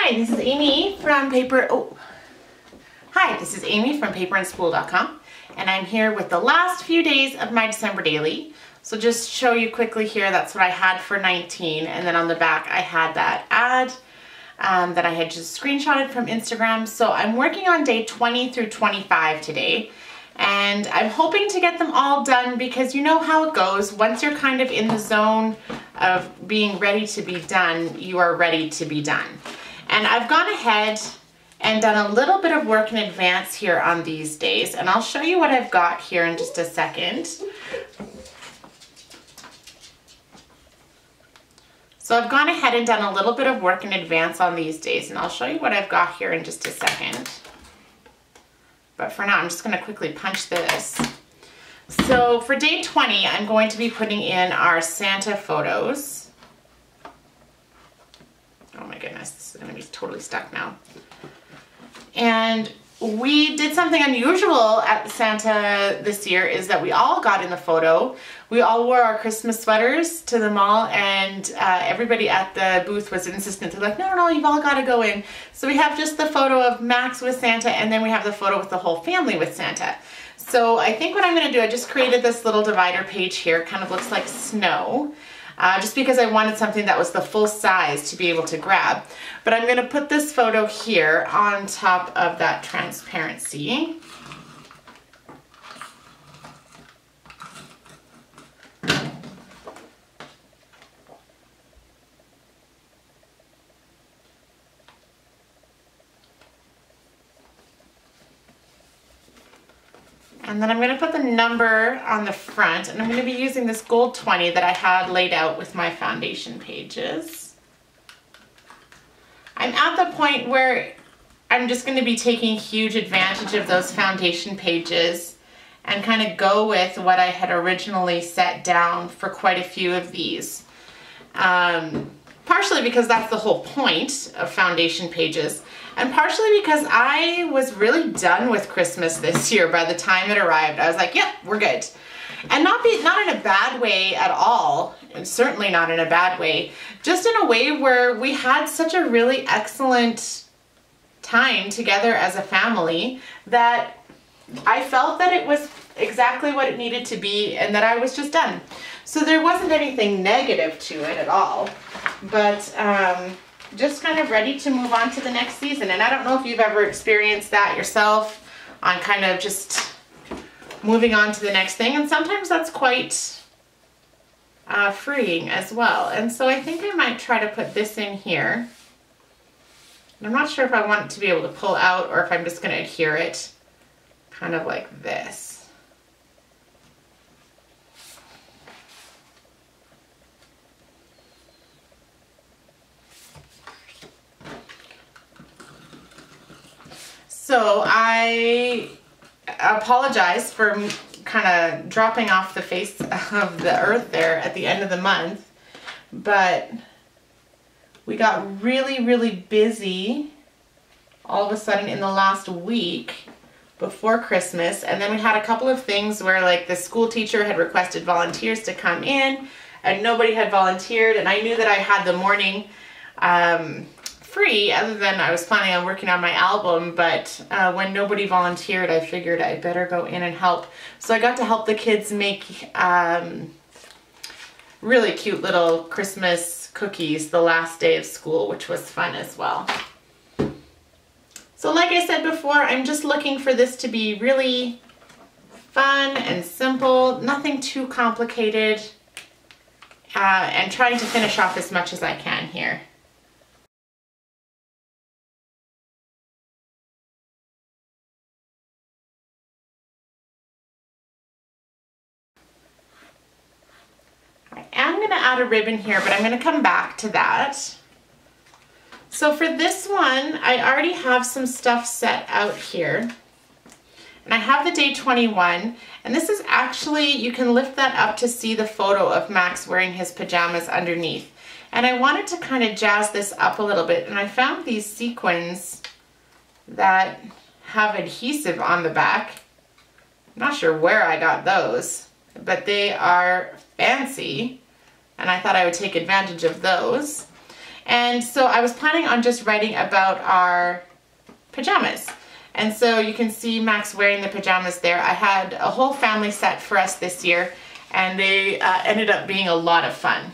Hi, this is Amy from paperandspool.com, and I'm here with the last few days of my December daily. So just show you quickly here, that's what I had for 19, and then on the back I had that ad that I had just screenshotted from Instagram. So I'm working on day 20 through 25 today, and I'm hoping to get them all done because you know how it goes. Once you're kind of in the zone of being ready to be done, you are ready to be done. And I've gone ahead and done a little bit of work in advance here on these days, and I'll show you what I've got here in just a second. So I've gone ahead and done a little bit of work in advance on these days, and I'll show you what I've got here in just a second. But for now, I'm just going to quickly punch this. So for day 20, I'm going to be putting in our Santa photos. Oh my goodness, this is going to be totally stuck now. And we did something unusual at Santa this year, is that we all got in the photo. We all wore our Christmas sweaters to the mall, and everybody at the booth was insistent. They're like, no, you've all got to go in. So we have just the photo of Max with Santa, and then we have the photo with the whole family with Santa. So I think what I'm going to do, I just created this little divider page here. It kind of looks like snow. Just because I wanted something that was the full size to be able to grab. But I'm going to put this photo here on top of that transparency. And then I'm going to put the number on the front, and I'm going to be using this gold 20 that I had laid out with my foundation pages. I'm at the point where I'm just going to be taking huge advantage of those foundation pages and kind of go with what I had originally set down for quite a few of these. Partially because that's the whole point of foundation pages, and partially because I was really done with Christmas this year by the time it arrived. I was like, yep, we're good. And not in a bad way at all, and certainly not in a bad way, just in a way where we had such a really excellent time together as a family that I felt that it was exactly what it needed to be and that I was just done. So there wasn't anything negative to it at all, but just kind of ready to move on to the next season. And I don't know if you've ever experienced that yourself, on kind of just moving on to the next thing, and sometimes that's quite freeing as well. And so I think I might try to put this in here. And I'm not sure if I want it to be able to pull out or if I'm just going to adhere it kind of like this. So I apologize for kind of dropping off the face of the earth there at the end of the month, but we got really busy all of a sudden in the last week before Christmas, and then we had a couple of things where, like, the school teacher had requested volunteers to come in and nobody had volunteered, and I knew that I had the morning free, other than I was planning on working on my album, but when nobody volunteered, I figured I better go in and help. So I got to help the kids make really cute little Christmas cookies the last day of school, which was fun as well. So like I said before, I'm just looking for this to be really fun and simple, nothing too complicated, and trying to finish off as much as I can here. I'm going to add a ribbon here, but I'm going to come back to that. So for this one, I already have some stuff set out here. And I have the day 21, and this is actually, you can lift that up to see the photo of Max wearing his pajamas underneath. And I wanted to kind of jazz this up a little bit, and I found these sequins that have adhesive on the back. I'm not sure where I got those, but they are fancy, and I thought I would take advantage of those. And so I was planning on just writing about our pajamas. And so you can see Max wearing the pajamas there. I had a whole family set for us this year, and they ended up being a lot of fun.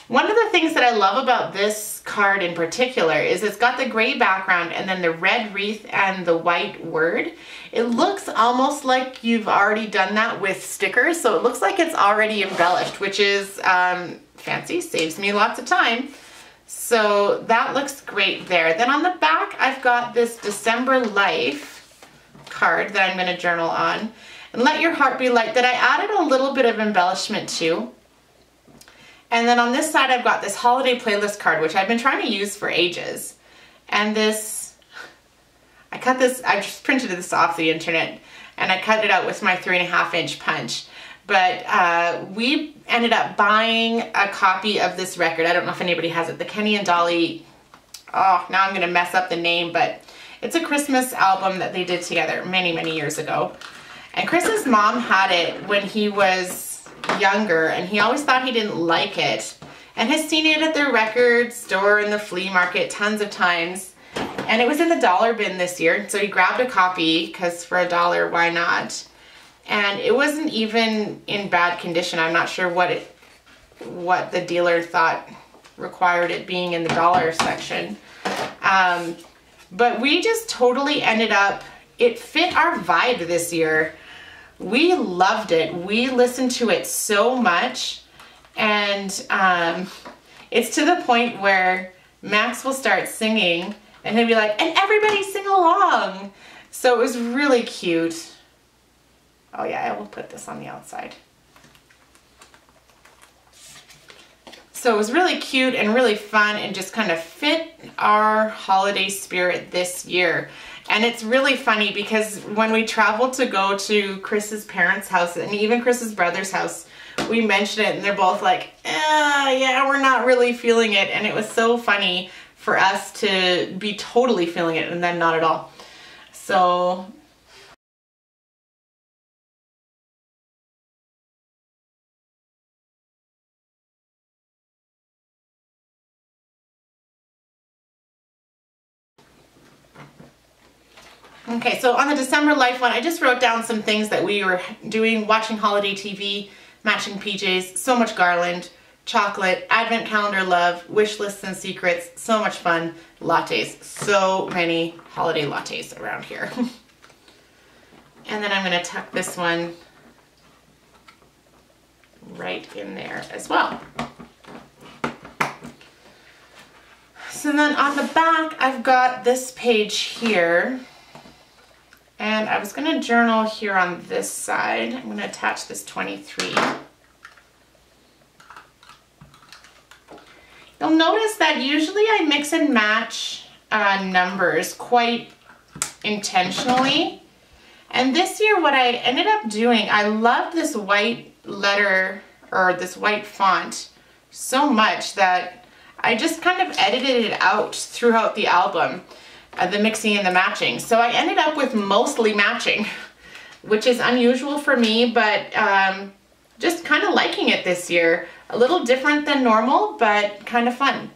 One of the things that I love about this card in particular is it's got the gray background and then the red wreath and the white word. It looks almost like you've already done that with stickers, so it looks like it's already embellished, which is fancy, saves me lots of time. So that looks great there. Then on the back, I've got this December Life card that I'm going to journal on. And Let Your Heart Be Light that I added a little bit of embellishment to. And then on this side, I've got this holiday playlist card, which I've been trying to use for ages. And this, I just printed this off the internet, and I cut it out with my 3.5-inch punch. But we ended up buying a copy of this record. I don't know if anybody has it. The Kenny and Dolly, oh, now I'm going to mess up the name, but it's a Christmas album that they did together many, many years ago. And Chris's mom had it when he was younger, and he always thought he didn't like it, and has seen it at the record store in the flea market tons of times. And it was in the dollar bin this year, so he grabbed a copy because for $1, why not? And it wasn't even in bad condition. I'm not sure what the dealer thought required it being in the dollar section. But we just totally ended up, it fit our vibe this year. We loved it. We listened to it so much, and it's to the point where Max will start singing and he'll be like, and everybody sing along. So it was really cute. Oh yeah, I will put this on the outside. So it was really cute and really fun and just kind of fit our holiday spirit this year. And it's really funny because when we traveled to go to Chris's parents' house and even Chris's brother's house, we mentioned it and they're both like, yeah, we're not really feeling it. And it was so funny for us to be totally feeling it and then not at all. So okay, so on the December Life one, I just wrote down some things that we were doing, watching holiday TV, matching PJs, so much garland, chocolate, advent calendar love, wish lists and secrets, so much fun, lattes, so many holiday lattes around here. And then I'm going to tuck this one right in there as well. So then on the back, I've got this page here. And I was going to journal here on this side. I'm going to attach this 23. You'll notice that usually I mix and match numbers quite intentionally. And this year what I ended up doing, I love this white letter or this white font so much that I just kind of edited it out throughout the album. The mixing and the matching. So I ended up with mostly matching, which is unusual for me, but just kind of liking it this year. A little different than normal, but kind of fun.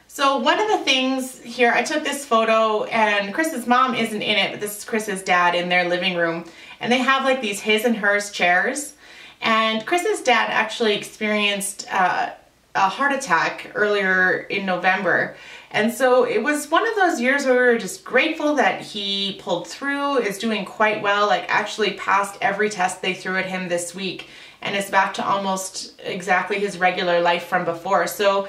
So one of the things here, I took this photo and Chris's mom isn't in it, but this is Chris's dad in their living room. And they have like these his and hers chairs. And Chris's dad actually experienced a heart attack earlier in November. And so it was one of those years where we were just grateful that he pulled through, is doing quite well, like actually passed every test they threw at him this week and is back to almost exactly his regular life from before. So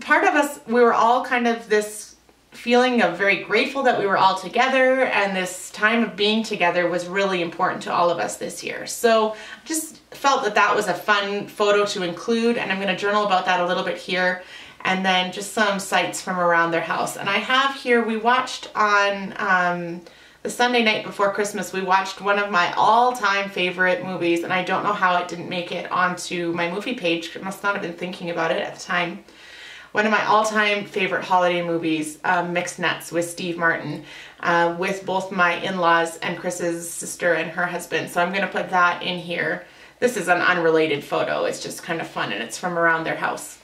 part of us, we were all kind of this feeling of very grateful that we were all together, and this time of being together was really important to all of us this year. So just felt that that was a fun photo to include, and I'm going to journal about that a little bit here, and then just some sights from around their house. And I have here, we watched on the Sunday night before Christmas, we watched one of my all-time favorite movies, and I don't know how it didn't make it onto my movie page. I must not have been thinking about it at the time. one of my all-time favorite holiday movies, Mixed Nuts with Steve Martin, with both my in-laws and Chris's sister and her husband. So I'm going to put that in here. This is an unrelated photo. It's just kind of fun, and it's from around their house.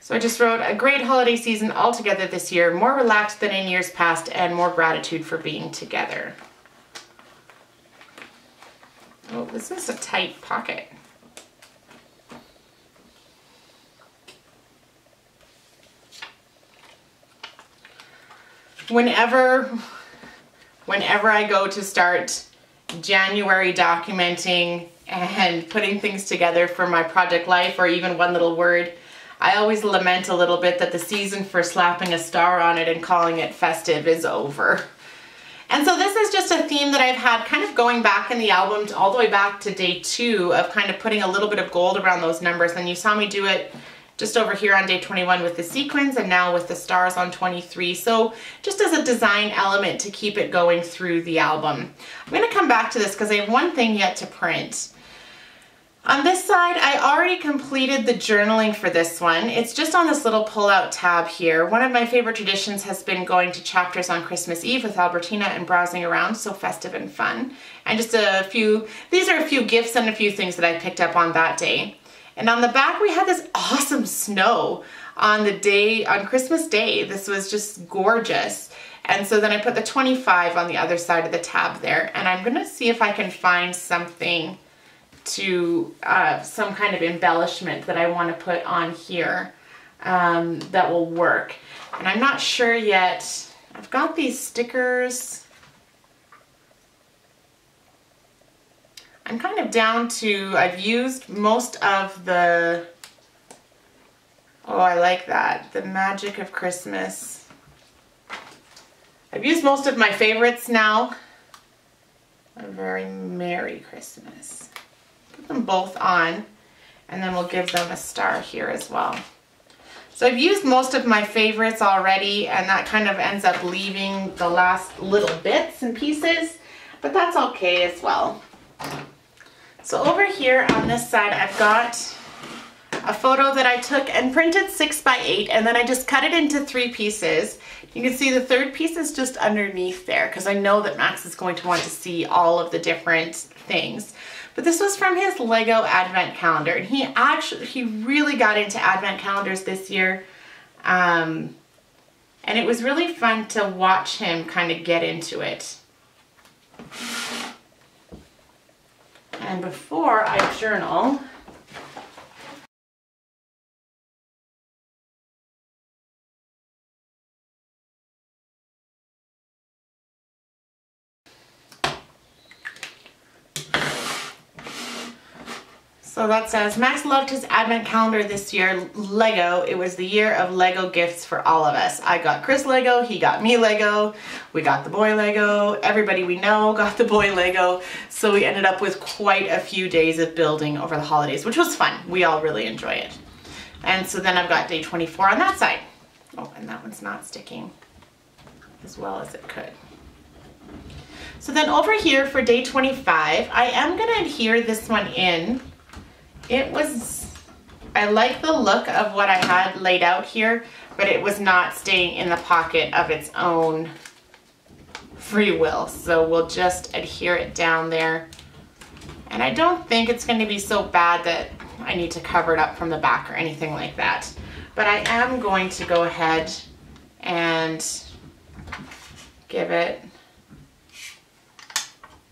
So I just wrote, a great holiday season altogether this year, more relaxed than in years past, and more gratitude for being together. Oh, this is a tight pocket. Whenever I go to start January documenting and putting things together for my project life, or even one little word, I always lament a little bit that the season for slapping a star on it and calling it festive is over. And so this is just a theme that I've had kind of going back in the album all the way back to day 2 of kind of putting a little bit of gold around those numbers. And you saw me do it just over here on day 21 with the sequins, and now with the stars on 23. So just as a design element to keep it going through the album. I'm going to come back to this because I have one thing yet to print. On this side, I already completed the journaling for this one. It's just on this little pull-out tab here. One of my favorite traditions has been going to chapters on Christmas Eve with Albertina and browsing around, so festive and fun. And just these are a few gifts and a few things that I picked up on that day. And on the back, we had this awesome snow on Christmas Day. This was just gorgeous. And so then I put the 25 on the other side of the tab there. And I'm gonna see if I can find something to some kind of embellishment that I want to put on here that will work. And I'm not sure yet. I've got these stickers. I'm kind of down to, I've used most of the, oh, I like that, the magic of Christmas. I've used most of my favorites now. A very Merry Christmas. Put them both on, and then we'll give them a star here as well. So I've used most of my favorites already, and that kind of ends up leaving the last little bits and pieces, but that's okay as well. So over here on this side, I've got a photo that I took and printed 6 by 8, and then I just cut it into 3 pieces. You can see the third piece is just underneath there because I know that Max is going to want to see all of the different things. But this was from his Lego Advent calendar, and he really got into Advent calendars this year. And it was really fun to watch him kind of get into it. And before I journal, so that says, Max loved his Advent calendar this year, Lego. It was the year of Lego gifts for all of us. I got Chris Lego, he got me Lego, we got the boy Lego, everybody we know got the boy Lego. So we ended up with quite a few days of building over the holidays, which was fun. We all really enjoy it. And so then I've got day 24 on that side. Oh, and that one's not sticking as well as it could. So then over here for day 25, I am gonna adhere this one in. I like the look of what I had laid out here, but it was not staying in the pocket of its own free will. So we'll just adhere it down there. And I don't think it's going to be so bad that I need to cover it up from the back or anything like that. But I am going to go ahead and give it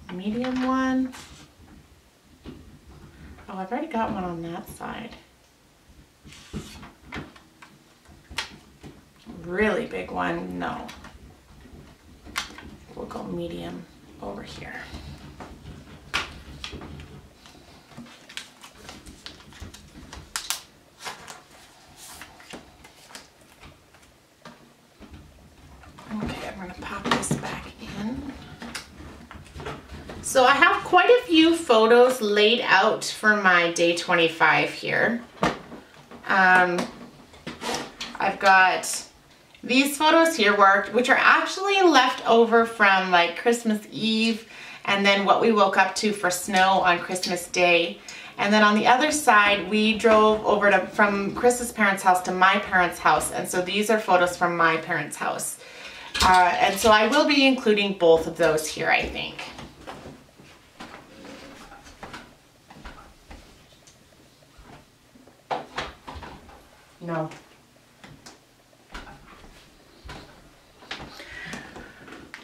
a medium one. Oh, I've already got one on that side. Really big one, no. We'll go medium over here. Okay, I'm gonna pop this back in. So I have quite a few photos laid out for my day 25 here. I've got these photos here which are actually left over from like Christmas Eve and then what we woke up to for snow on Christmas Day. And then on the other side, we drove over from Chris's parents' house to my parents' house. And so these are photos from my parents' house. And so I will be including both of those here, I think. No.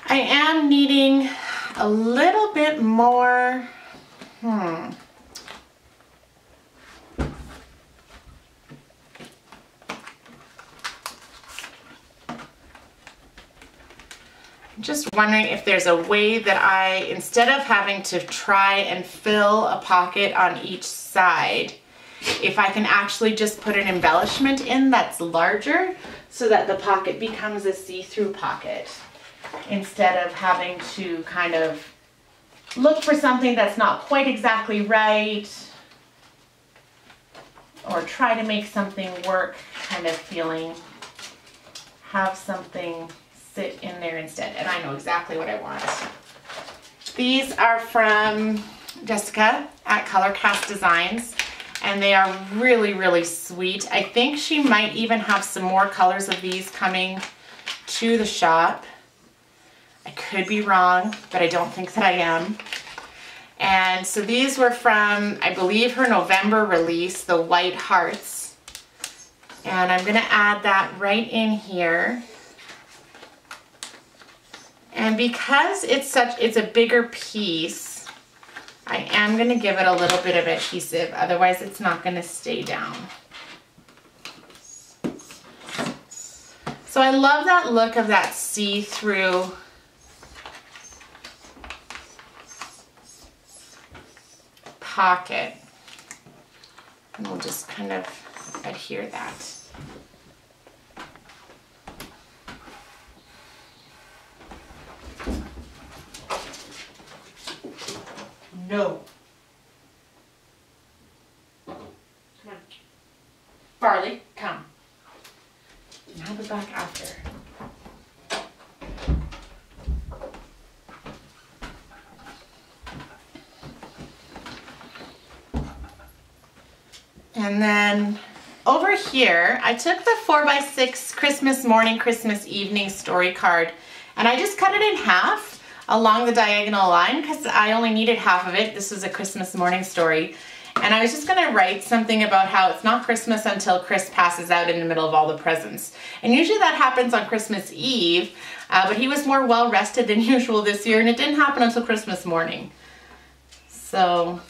I am needing a little bit more, I'm just wondering if there's a way that I, instead of having to try and fill a pocket on each side, if I can actually just put an embellishment in that's larger so that the pocket becomes a see-through pocket instead of having to kind of look for something that's not quite exactly right or try to make something work kind of feeling. Have something sit in there instead. And I know exactly what I want. These are from Jessica at Color Cast Designs. And they are really, really sweet. I think she might even have some more colors of these coming to the shop. I could be wrong, but I don't think that I am. And so these were from, I believe, her November release, the White Hearts. And I'm gonna add that right in here. And because it's a bigger piece, I am going to give it a little bit of adhesive, otherwise it's not going to stay down. So I love that look of that see-through pocket. And we'll just kind of adhere that. No. Come on. Barley, come. And have it back after. And then over here, I took the 4x6 Christmas morning, Christmas evening story card, and I just cut it in half along the diagonal line because I only needed half of it. This was a Christmas morning story. And I was just gonna write something about how it's not Christmas until Chris passes out in the middle of all the presents. And usually that happens on Christmas Eve, but he was more well rested than usual this year and it didn't happen until Christmas morning. So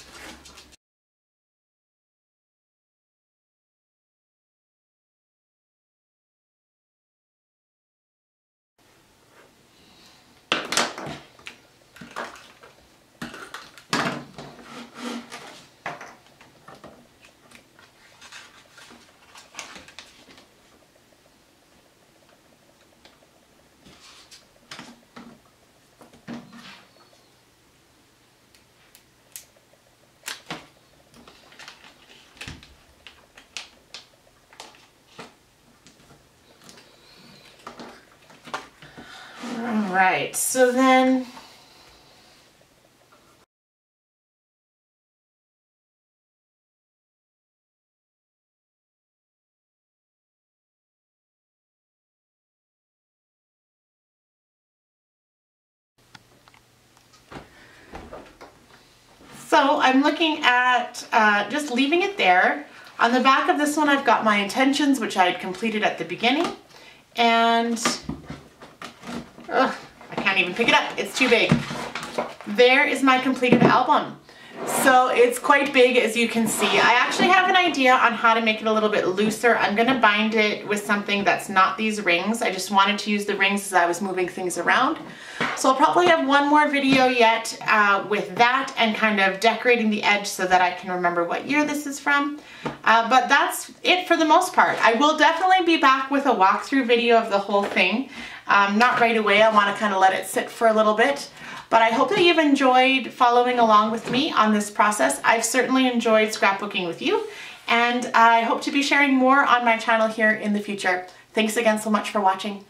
all right, so then I'm looking at just leaving it there. On the back of this one, I've got my intentions, which I had completed at the beginning. And I can't even pick it up. It's too big. There is my completed album. So it's quite big, as you can see. I actually have an idea on how to make it a little bit looser. I'm gonna bind it with something that's not these rings. I just wanted to use the rings as I was moving things around. So I'll probably have one more video yet with that and kind of decorating the edge so that I can remember what year this is from. But that's it for the most part. I will definitely be back with a walkthrough video of the whole thing. Not right away, I want to kind of let it sit for a little bit. But I hope that you've enjoyed following along with me on this process. I've certainly enjoyed scrapbooking with you, and I hope to be sharing more on my channel here in the future. Thanks again so much for watching.